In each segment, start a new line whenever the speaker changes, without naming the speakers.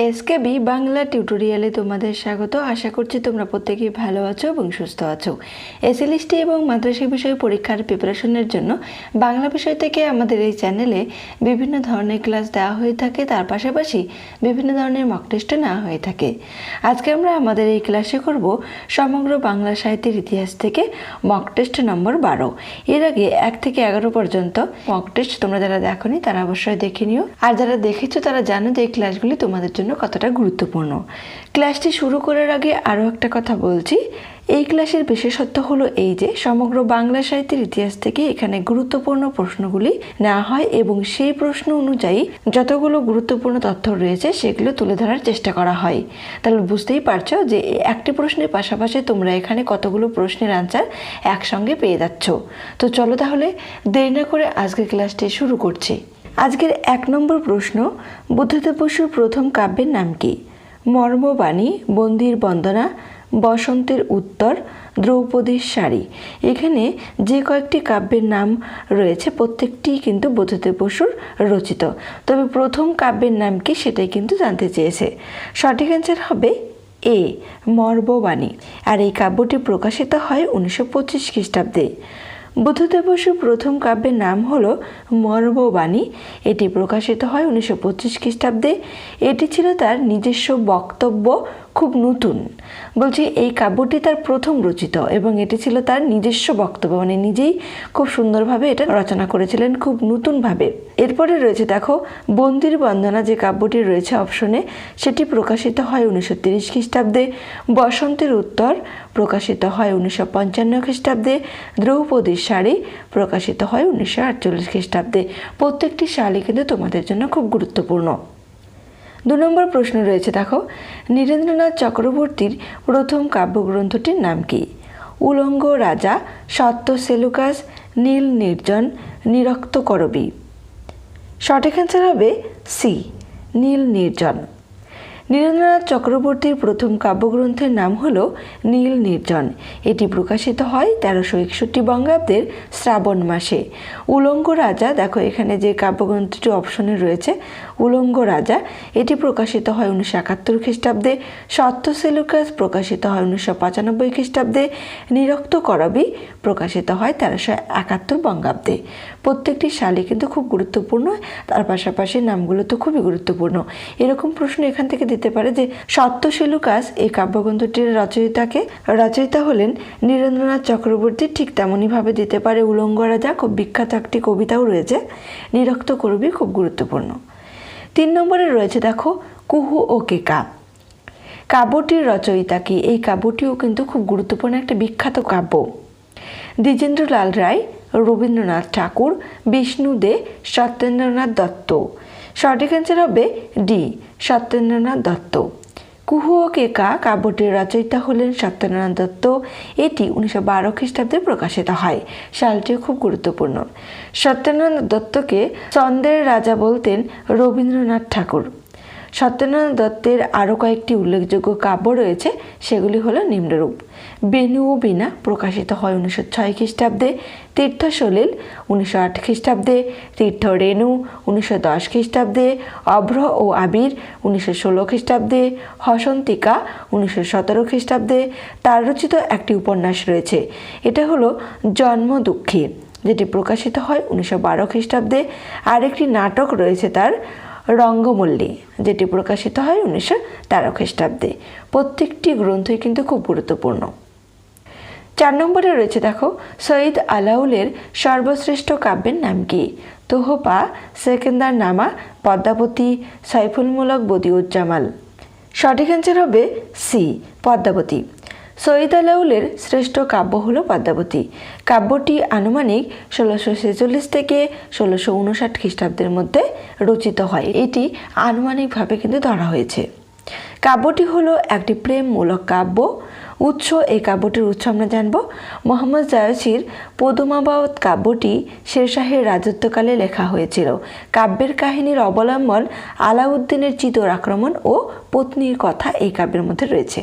SKB Bangla টিউটোরিয়ালে তোমাদের স্বাগত। আশা করছি তোমরা প্রত্যেকেই ভালো আছো এবং সুস্থ আছো। এসএলএসটি এবং মাদ্রাসা বিষয় পরীক্ষার প্রিপারেশনের জন্য বাংলা বিষয় থেকে আমাদের এই চ্যানেলে বিভিন্ন ধরনের ক্লাস দেওয়া হয়ে থাকে, তার পাশাপাশি বিভিন্ন ধরনের মক টেস্টও নেওয়া হয়ে থাকে। আজকে আমরা আমাদের এই ক্লাসে করব সমগ্র বাংলা সাহিত্যের ইতিহাস থেকে মক টেস্ট নম্বর 12। এর আগে 1 থেকে 11 পর্যন্ত মক টেস্ট তোমরা যারা দেখোনি তারা অবশ্যই দেখে নিও, আর যারা দেখেছো তারা জানো যে এই ক্লাসগুলি তোমাদের জন্য কতটা গুরুত্বপূর্ণ। ক্লাসটি শুরু করার আগে আরও একটা কথা বলছি, এই ক্লাসের বিশেষত্ব হলো এই যে সমগ্র বাংলা সাহিত্যের ইতিহাস থেকে এখানে গুরুত্বপূর্ণ প্রশ্নগুলি নেওয়া হয় এবং সেই প্রশ্ন অনুযায়ী যতগুলো গুরুত্বপূর্ণ তথ্য রয়েছে সেগুলো তুলে ধরার চেষ্টা করা হয়। তাহলে বুঝতেই পারছো যে একটি প্রশ্নের পাশাপাশি তোমরা এখানে কতগুলো প্রশ্নের আনসার একসঙ্গে পেয়ে যাচ্ছ। তো চলো তাহলে দেরি না করে আজকের ক্লাসটি শুরু করছি। আজকের 1 নম্বর প্রশ্ন, বুদ্ধদেব বসুর প্রথম কাব্যের নাম কি? মর্মবাণী, বন্দির বন্দনা, বসন্তের উত্তর, দ্রৌপদীর শাড়ি। এখানে যে কয়েকটি কাব্যের নাম রয়েছে প্রত্যেকটি কিন্তু বুদ্ধদেব বসুর রচিত, তবে প্রথম কাব্যের নাম কি সেটাই কিন্তু জানতে চেয়েছে। সঠিক অ্যান্সার হবে এ, মর্মবাণী। আর এই কাব্যটি প্রকাশিত হয় 1925 খ্রিস্টাব্দে। বুদ্ধদেব বসুর প্রথম কাব্যের নাম হলো মর্মবাণী। এটি প্রকাশিত হয় 1925 খ্রিস্টাব্দে। এটি ছিল তার নিজস্ব বক্তব্য, খুব নতুন। বলছি এই কাব্যটি তার প্রথম রচিত এবং এটি ছিল তার নিজস্ব বক্তব্য, মানে নিজেই খুব সুন্দরভাবে এটা রচনা করেছিলেন, খুব নতুনভাবে। এরপরে রয়েছে দেখো বন্দির বন্দনা, যে কাব্যটি রয়েছে অপশনে, সেটি প্রকাশিত হয় 1930 খ্রিস্টাব্দে। বসন্তের উত্তর প্রকাশিত হয় 1955 খ্রিস্টাব্দে। দ্রৌপদীর শাড়ি প্রকাশিত হয় 1948 খ্রিস্টাব্দে। প্রত্যেকটি সালই কিন্তু তোমাদের জন্য খুব গুরুত্বপূর্ণ। 2 নম্বর প্রশ্ন রয়েছে দেখো, নীরেন্দ্রনাথ চক্রবর্তীর প্রথম কাব্যগ্রন্থটির নাম কি? উলঙ্গ রাজা, সত্য সেলুকাস, নীল নির্জন, নিরক্ত করবী। সঠিক অ্যান্সার হবে সি, নীল নির্জন। নীরেন্দ্রনাথ চক্রবর্তীর প্রথম কাব্যগ্রন্থের নাম হলো নীল নির্জন। এটি প্রকাশিত হয় 1361 বঙ্গাব্দের শ্রাবণ মাসে। উলঙ্গ রাজা, দেখো এখানে যে কাব্যগ্রন্থটি অপশনে রয়েছে উলঙ্গ রাজা, এটি প্রকাশিত হয় 1971 খ্রিস্টাব্দে। সত্য সেলুকাস প্রকাশিত হয় 1995 খ্রিস্টাব্দে। নিরক্ত করবী প্রকাশিত হয় 1371 বঙ্গাব্দে। প্রত্যেকটি সালই কিন্তু খুব গুরুত্বপূর্ণ, তার পাশাপাশি নামগুলো তো খুবই গুরুত্বপূর্ণ। এরকম প্রশ্ন এখান থেকে দিতে পারে যে সত্য সেলুকাস এই কাব্যগ্রন্থটির রচয়িতা হলেন নীরেন্দ্রনাথ চক্রবর্তী, ঠিক তেমনইভাবে দিতে পারে উলঙ্গ রাজা, খুব বিখ্যাত একটি কবিতাও রয়েছে। নিরক্ত করবী খুব গুরুত্বপূর্ণ। 3 নম্বরে রয়েছে দেখো কুহু ও কেকা। কাব্যটির রচয়িতা কি? এই কাব্যটিও কিন্তু খুব গুরুত্বপূর্ণ একটা বিখ্যাত কাব্য। দ্বিজেন্দ্রলাল রায়, রবীন্দ্রনাথ ঠাকুর, বিষ্ণু দে, সত্যেন্দ্রনাথ দত্ত। সঠিক অ্যান্সার হবে ডি, সত্যেন্দ্রনাথ দত্ত। কুহু ও কেকা কাব্যটির রচয়িতা হলেন সত্যেন্দ্রনাথ দত্ত। এটি 1912 খ্রিস্টাব্দে প্রকাশিত হয়। সালটিও খুব গুরুত্বপূর্ণ। সত্যেন্দ্রনাথ দত্তকে ছন্দের রাজা বলতেন রবীন্দ্রনাথ ঠাকুর। সত্যেন্দ্রনাথ দত্তের আরও কয়েকটি উল্লেখযোগ্য কাব্য রয়েছে, সেগুলি হলো নিম্নরূপ। বেনু ও বীণা প্রকাশিত হয় 1906 খ্রিস্টাব্দে। তীর্থসলিল 1908 খ্রিস্টাব্দে। তীর্থ রেণু 1910 খ্রিস্টাব্দে। অভ্র ও আবির 1916 খ্রিস্টাব্দে। হসন্তিকা 1917 খ্রিস্টাব্দে। তার রচিত একটি উপন্যাস রয়েছে, এটা হলো জন্ম দুঃখী, যেটি প্রকাশিত হয় 1912 খ্রিস্টাব্দে। আরেকটি নাটক রয়েছে তার রঙ্গমল্লী, যেটি প্রকাশিত হয় 1913 খ্রিস্টাব্দে। প্রত্যেকটি গ্রন্থই কিন্তু খুব গুরুত্বপূর্ণ। 4 নম্বরে রয়েছে দেখো সৈয়দ আলাউলের সর্বশ্রেষ্ঠ কাব্যের নাম কি? তোহফা, সেকেন্দার নামা, পদ্মাবতী, সাইফুলমূলক বদিউজ্জামাল। সঠিক অ্যান্সার হবে সি, পদ্মাবতী। সৈয়দ আলাউলের শ্রেষ্ঠ কাব্য হলো পদ্মাবতী। কাব্যটি আনুমানিক 1646 থেকে 1659 খ্রিস্টাব্দের মধ্যে রচিত হয়। এটি আনুমানিকভাবে কিন্তু ধরা হয়েছে। কাব্যটি হলো একটি প্রেমমূলক কাব্য। উৎস, এই কাব্যটির উৎস আমরা জানব। মোহাম্মদ জায়সির পদুমাবত কাব্যটি শেরশাহের রাজত্বকালে লেখা হয়েছিল। কাব্যের কাহিনীর অবলম্বন আলাউদ্দিনের চিতোর আক্রমণ ও পত্নীর কথা এই কাব্যের মধ্যে রয়েছে।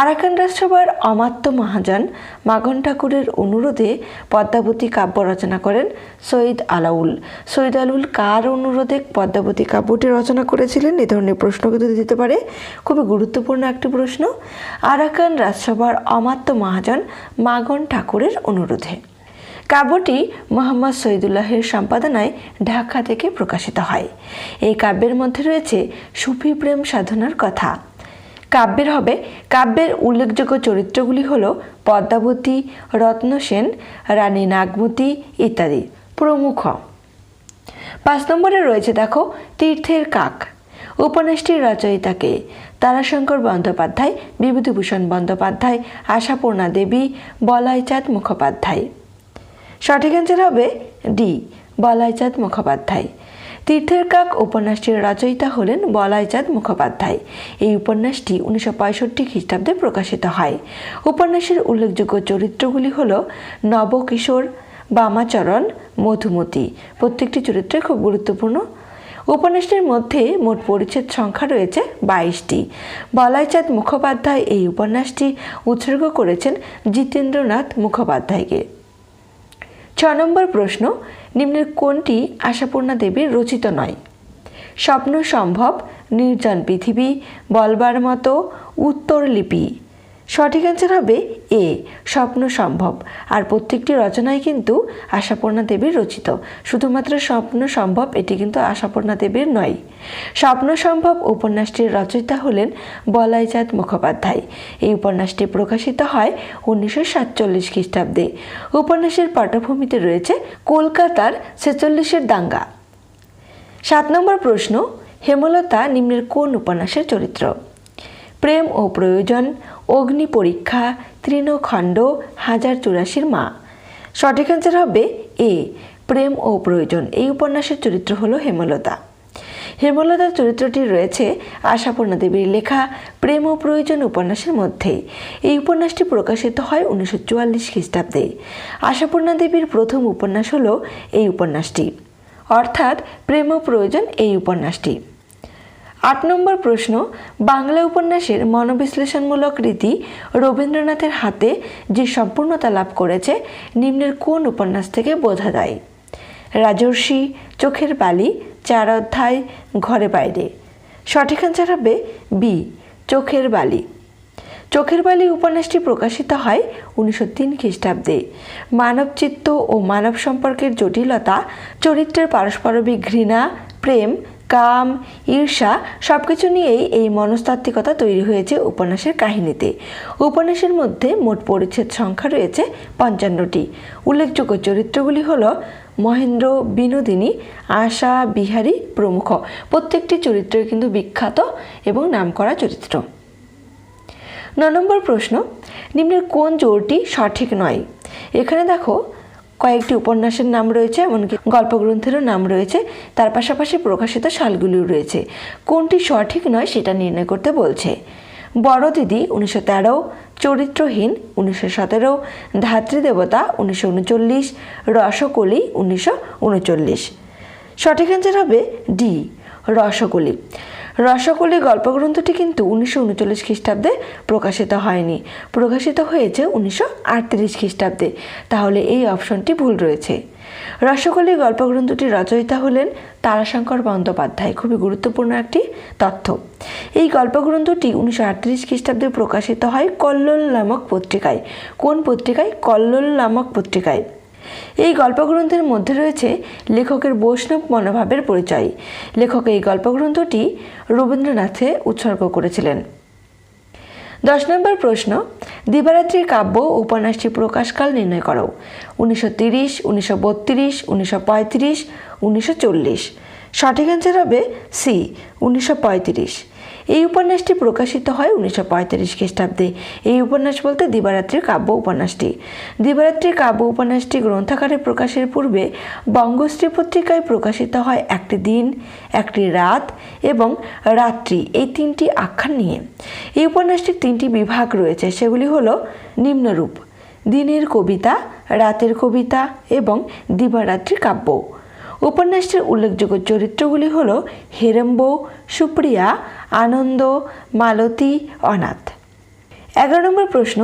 আরাকান রাজসভার অমাত্য মহাজন মাখন ঠাকুরের অনুরোধে পদ্মাবতী কাব্য রচনা করেন সৈয়দ আলাউল। সৈয়দ আলাউল কার অনুরোধে পদ্মাবতী কাব্যটি রচনা করেছিলেন? এ ধরনের প্রশ্ন কিন্তু দিতে পারে, খুবই গুরুত্বপূর্ণ একটি প্রশ্ন। আরাকান রাজসভার অমাত্য মহাজন মাখন ঠাকুরের অনুরোধে। কাব্যটি মোহাম্মদ শহীদুল্লাহের সম্পাদনায় ঢাকা থেকে প্রকাশিত হয়। এই কাব্যের মধ্যে রয়েছে সুফি প্রেম সাধনার কথা। কাব্যের উল্লেখযোগ্য চরিত্রগুলি হল পদ্মাবতী, রত্নসেন, রানী নাগমতী ইত্যাদি প্রমুখ। 5 নম্বরে রয়েছে দেখো তীর্থের কাক। উপন্যাসটির রচয়িতাকে? তারাশঙ্কর বন্দ্যোপাধ্যায়, বিভূতিভূষণ বন্দ্যোপাধ্যায়, আশাপূর্ণা দেবী, বলাইচাঁদ মুখোপাধ্যায়। সঠিক অ্যান্সার হবে ডি, বলাইচাঁদ মুখোপাধ্যায়। তীর্থের কাক উপন্যাসটির রচয়িতা হলেন বলাইচাঁদ মুখোপাধ্যায়। এই উপন্যাসটি 1965 খ্রিস্টাব্দে প্রকাশিত হয়। উপন্যাসের উল্লেখযোগ্য চরিত্রগুলি হল নবকিশোর, বামাচরণ, মধুমতি। প্রত্যেকটি চরিত্র খুব গুরুত্বপূর্ণ। উপন্যাসটির মধ্যে মোট পরিচ্ছেদ সংখ্যা রয়েছে 22টি। বলাইচাঁদ মুখোপাধ্যায় এই উপন্যাসটি উৎসর্গ করেছেন জিতেন্দ্রনাথ মুখোপাধ্যায়কে। 6 নম্বর প্রশ্ন, নিম্নের কোনটি আশাপূর্ণা দেবীর রচিত নয়? স্বপ্ন সম্ভব, নির্জন পৃথিবী, বলবার মতো, উত্তরলিপি। সঠিক অ্যান্সার হবে এ, স্বপ্ন সম্ভব। আর প্রত্যেকটি রচনাই কিন্তু আশাপূর্ণা দেবীর রচিত। শুধুমাত্র স্বপ্ন সম্ভব এটি কিন্তু আশাপূর্ণা দেবীর নয়। স্বপ্ন সম্ভব উপন্যাসটির রচয়িতা হলেন বলাইচাঁদ মুখোপাধ্যায়। এই উপন্যাসটি প্রকাশিত হয় 1947 খ্রিস্টাব্দে। উপন্যাসের পটভূমিতে রয়েছে কলকাতার 46-এর দাঙ্গা। 7 নম্বর প্রশ্ন, হেমলতা নিম্নের কোন উপন্যাসের চরিত্র? প্রেম ও প্রয়োজন, অগ্নি পরীক্ষা, তৃণখণ্ড, 1084 মা। সঠিক অ্যান্সার হবে এ, প্রেম ও প্রয়োজন। এই উপন্যাসের চরিত্র হলো হেমলতা। হেমলতার চরিত্রটি রয়েছে আশাপূর্ণা দেবীর লেখা প্রেম ও প্রয়োজন উপন্যাসের মধ্যে। এই উপন্যাসটি প্রকাশিত হয় 1944 খ্রিস্টাব্দে। আশাপূর্ণা দেবীর প্রথম উপন্যাস হলো এই উপন্যাসটি, অর্থাৎ প্রেম ও প্রয়োজন এই উপন্যাসটি। 8 নম্বর প্রশ্ন, বাংলা উপন্যাসের মনোবিশ্লেষণমূলক রীতি রবীন্দ্রনাথের হাতে যে সম্পূর্ণতা লাভ করেছে নিম্নের কোন উপন্যাস থেকে বোঝা যায়? রাজর্ষি, চোখের বালি, 4 অধ্যায়, ঘরে বাইরে। সঠিক অ্যান্সার হবে বি, চোখের বালি। চোখের বালি উপন্যাসটি প্রকাশিত হয় 1903 খ্রিস্টাব্দে। মানবচিত্ত ও মানব সম্পর্কের জটিলতা, চরিত্রের পারস্পরিক ঘৃণা, প্রেম, কাম, ঈর্ষা সবকিছু নিয়েই এই মনস্তাত্ত্বিকতা তৈরি হয়েছে উপন্যাসের কাহিনীতে। উপন্যাসের মধ্যে মোট পরিচ্ছেদ সংখ্যা রয়েছে 55টি। উল্লেখযোগ্য চরিত্রগুলি হল মহেন্দ্র, বিনোদিনী, আশা, বিহারী প্রমুখ। প্রত্যেকটি চরিত্রই কিন্তু বিখ্যাত এবং নামকরা চরিত্র। 9 নম্বর প্রশ্ন, নিম্নের কোন জোড়টি সঠিক নয়? এখানে দেখো কয়েকটি উপন্যাসের নাম রয়েছে, এমনকি গল্পগ্রন্থেরও নাম রয়েছে, তার পাশাপাশি প্রকাশিত সালগুলিও রয়েছে। কোনটি সঠিক নয় সেটা নির্ণয় করতে বলছে। বড় দিদি 1913, চরিত্রহীন 1917, ধাত্রীদেবতা 1939, রসকলি 1939। সঠিক অ্যান্সার হবে ডি, রসকলি। রসকলি গল্পগ্রন্থটি কিন্তু 1939 খ্রিস্টাব্দে প্রকাশিত হয়নি, প্রকাশিত হয়েছে 1938 খ্রিস্টাব্দে। তাহলে এই অপশনটি ভুল রয়েছে। রসকলি গল্পগ্রন্থটির রচয়িতা হলেন তারাশঙ্কর বন্দ্যোপাধ্যায়। খুবই গুরুত্বপূর্ণ একটি তথ্য। এই গল্পগ্রন্থটি 1938 খ্রিস্টাব্দে প্রকাশিত হয় কল্লোল নামক পত্রিকায়। কোন পত্রিকায়? কল্লোল নামক পত্রিকায়। এই গল্পগ্রন্থের মধ্যে রয়েছে লেখকের বৈষ্ণব মনোভাবের পরিচয়। লেখক এই গল্পগ্রন্থটি রবীন্দ্রনাথে উৎসর্গ করেছিলেন। 10 নম্বর প্রশ্ন, দিবারাত্রির কাব্য উপন্যাসটি প্রকাশকাল নির্ণয় করো। 1930, 1932, 1935, 1940। সঠিক অ্যান্সার হবে সি, 1935। এই উপন্যাসটি প্রকাশিত হয় 1935 খ্রিস্টাব্দে। এই উপন্যাস বলতে দিবারাত্রির কাব্য উপন্যাসটি। দিবারাত্রির কাব্য উপন্যাসটি গ্রন্থাকারে প্রকাশের পূর্বে বঙ্গশ্রী পত্রিকায় প্রকাশিত হয় একটি দিন, একটি রাত এবং রাত্রি, এই 3টি আখ্যান নিয়ে। এই উপন্যাসটির 3টি বিভাগ রয়েছে, সেগুলি হলো নিম্নরূপ: দিনের কবিতা, রাতের কবিতা এবং দিবারাত্রি কাব্য। উপন্যাসটির উল্লেখযোগ্য চরিত্রগুলি হল হেরম্ব, সুপ্রিয়া, আনন্দ, মালতী, অনাথ। 11 নম্বর প্রশ্ন,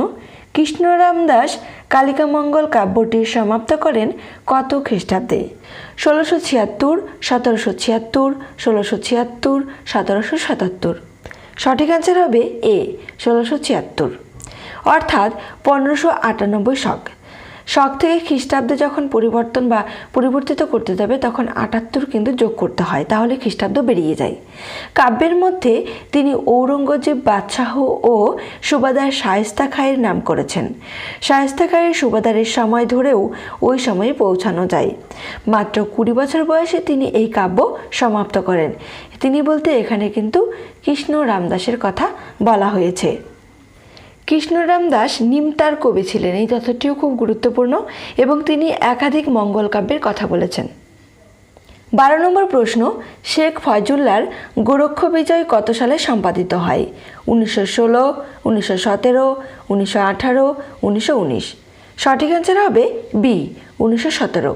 কৃষ্ণরাম দাস কালিকামঙ্গল কাব্যটির সমাপ্ত করেন কত খ্রিস্টাব্দে? 1676, 1776, 1676, 1777। সঠিক অ্যান্সার হবে এ 1676, অর্থাৎ 1598 শক। শক থেকে খ্রিস্টাব্দে যখন পরিবর্তিত করতে যাবে তখন 78 কিন্তু যোগ করতে হয়, তাহলে খ্রিস্টাব্দ বেরিয়ে যায়। কাব্যের মধ্যে তিনি ঔরঙ্গজেব বাদশাহ ও সুবাদার শায়েস্তা খাঁয়ের নাম করেছেন। শায়েস্তা খাঁয়ের সুবাদারের সময় ধরেও ওই সময়ে পৌঁছানো যায়। মাত্র 20 বছর বয়সে তিনি এই কাব্য সমাপ্ত করেন। তিনি বলতে এখানে কিন্তু কৃষ্ণরাম দাসের কথা বলা হয়েছে। কৃষ্ণরাম দাস নিমতার কবি ছিলেন, এই তথ্যটিও খুব গুরুত্বপূর্ণ, এবং তিনি একাধিক মঙ্গল কাব্যের কথা বলেছেন। 12 নম্বর প্রশ্ন, শেখ ফয়জুল্লাহর গোরক্ষ বিজয় কত সালে সম্পাদিত হয়? 1916, 1917, 1918, 1919। সঠিক অ্যান্সার হবে বি 1917।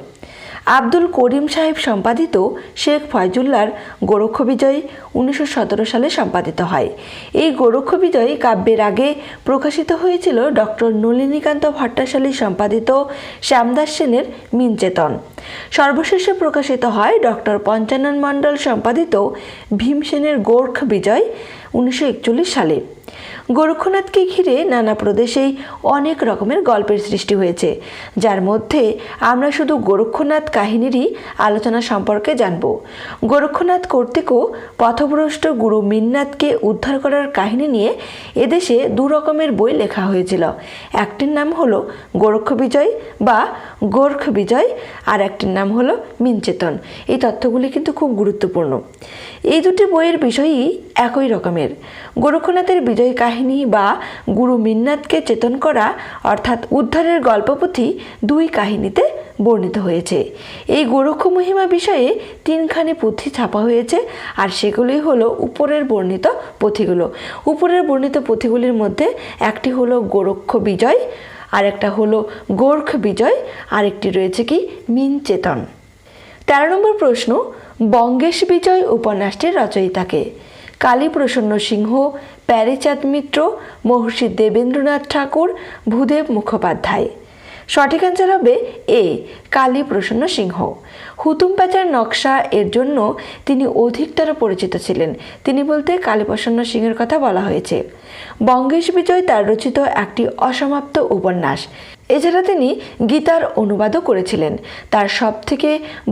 আব্দুল করিম সাহেব সম্পাদিত শেখ ফয়জুল্লাহর গোরক্ষ বিজয় 1917 সালে সম্পাদিত হয়। এই গোরক্ষ বিজয় কাব্যের আগে প্রকাশিত হয়েছিল ডক্টর নলিনীকান্ত ভট্টাশালী সম্পাদিত শ্যামদাস সেনের মিনচেতন। সর্বশেষে প্রকাশিত হয় ডক্টর পঞ্চানন মণ্ডল সম্পাদিত ভীমসেনের গোর্খ বিজয় 1941 সালে। গোরক্ষনাথকে ঘিরে নানা প্রদেশেই অনেক রকমের গল্পের সৃষ্টি হয়েছে, যার মধ্যে আমরা শুধু গোরক্ষনাথ কাহিনীরই আলোচনা সম্পর্কে জানব। গোরক্ষনাথ কর্তৃকও পথভ্রষ্ট গুরু মিন্নাথকে উদ্ধার করার কাহিনী নিয়ে এদেশে 2 রকমের বই লেখা হয়েছিল। একটির নাম হলো গোরক্ষ বিজয় বা গোর্খ বিজয়, আর একটির নাম হলো মিনচেতন। এই তথ্যগুলি কিন্তু খুব গুরুত্বপূর্ণ। এই দুটি বইয়ের বিষয়ই একই রকমের। গোরক্ষনাথের বিজয় কাহিনী বা গুরু মিন্নাথকে চেতন করা অর্থাৎ উদ্ধারের গল্পপুঁথি 2 কাহিনীতে বর্ণিত হয়েছে। এই গোরক্ষ মহিমা বিষয়ে 3খানি পুঁথি ছাপা হয়েছে, আর সেগুলি হলো উপরের বর্ণিত পুঁথিগুলো। উপরের বর্ণিত পুঁথিগুলির মধ্যে একটি হলো গোরক্ষ বিজয়, আর একটা হলো গোর্খ বিজয়, আর একটি রয়েছে কি মিনচেতন। 13 নম্বর প্রশ্ন, বঙ্গেশ বিজয় উপন্যাসটির রচয়িতাকে? কালীপ্রসন্ন সিংহ, প্যারীচাঁদ মিত্র, মহর্ষি দেবেন্দ্রনাথ ঠাকুর, ভূদেব মুখোপাধ্যায়। সঠিক অ্যান্সার হবে এ কালীপ্রসন্ন সিংহ। হুতুম প্যাঁচার নকশা এর জন্য তিনি অধিকতর পরিচিত ছিলেন। তিনি বলতে কালীপ্রসন্ন সিংহের কথা বলা হয়েছে। বঙ্গেশ বিজয় তার রচিত একটি অসমাপ্ত উপন্যাস। এছাড়া তিনি গীতার অনুবাদও করেছিলেন। তার সবথেকে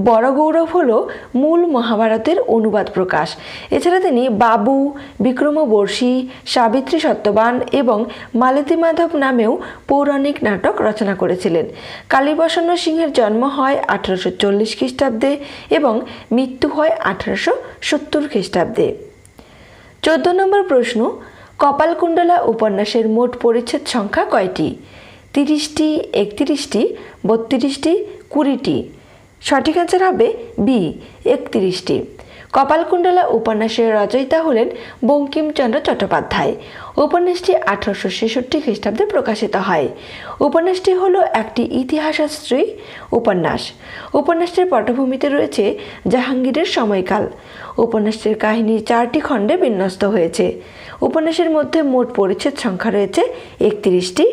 বড় গৌরব হল মূল মহাভারতের অনুবাদ প্রকাশ। এছাড়া তিনি বাবু, বিক্রমবর্ষী, সাবিত্রী সত্যবান এবং মালতী মাধব নামেও পৌরাণিক নাটক রচনা করেছিলেন। কালীপ্রসন্ন সিংহের জন্ম হয় 1840 খ্রিস্টাব্দে এবং মৃত্যু হয় 1870 খ্রিস্টাব্দে। 14 নম্বর প্রশ্ন, কপালকুণ্ডলা উপন্যাসের মোট পরিচ্ছেদ সংখ্যা কয়টি? 30টি, 31টি, 32টি, 20টি। সঠিক অ্যান্সার হবে বি 31টি। কপালকুণ্ডলা উপন্যাসের রচয়িতা হলেন বঙ্কিমচন্দ্র চট্টোপাধ্যায়। উপন্যাসটি 1866 খ্রিস্টাব্দে প্রকাশিত হয়। উপন্যাসটি হলো একটি ইতিহাসশ্রী উপন্যাস। উপন্যাসটির পটভূমিতে রয়েছে জাহাঙ্গীরের সময়কাল। উপন্যাসটির কাহিনী 4টি খণ্ডে বিন্যস্ত হয়েছে। উপন্যাসের মধ্যে মোট পরিচ্ছেদ সংখ্যা রয়েছে 31টি।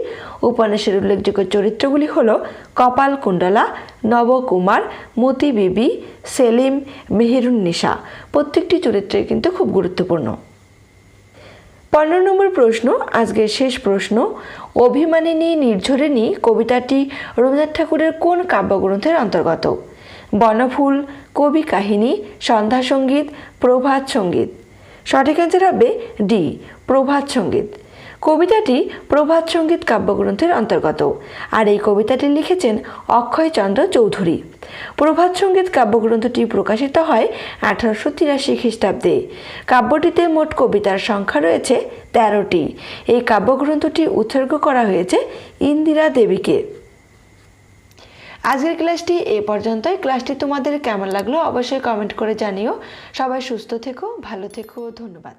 উপন্যাসের উল্লেখযোগ্য চরিত্রগুলি হল কপালকুণ্ডলা, নবকুমার, মতি বিবি, সেলিম, মেহেরুন্নিসা। প্রত্যেকটি চরিত্রই কিন্তু খুব গুরুত্বপূর্ণ। 15 নম্বর প্রশ্ন, আজকের শেষ প্রশ্ন, অভিমানিনী নির্ঝরিণী কবিতাটি রবীন্দ্রনাথ ঠাকুরের কোন কাব্যগ্রন্থের অন্তর্গত? বনফুল, কবি কাহিনী, সন্ধ্যা সঙ্গীত, প্রভাত সঙ্গীত। সঠিক অ্যান্সার হবে ডি প্রভাত সঙ্গীত। কবিতাটি প্রভাত সঙ্গীত কাব্যগ্রন্থের অন্তর্গত, আর এই কবিতাটি লিখেছেন অক্ষয়চন্দ্র চৌধুরী। প্রভাত সঙ্গীত কাব্যগ্রন্থটি প্রকাশিত হয় 1883 খ্রিস্টাব্দে। কাব্যটিতে মোট কবিতার সংখ্যা রয়েছে 13টি। এই কাব্যগ্রন্থটি উৎসর্গ করা হয়েছে ইন্দিরা দেবীকে। আজকের ক্লাসটি এ পর্যন্তই। ক্লাসটি তোমাদের কেমন লাগলো অবশ্যই কমেন্ট করে জানিও। সবাই সুস্থ থেকো, ভালো থেকো, ধন্যবাদ।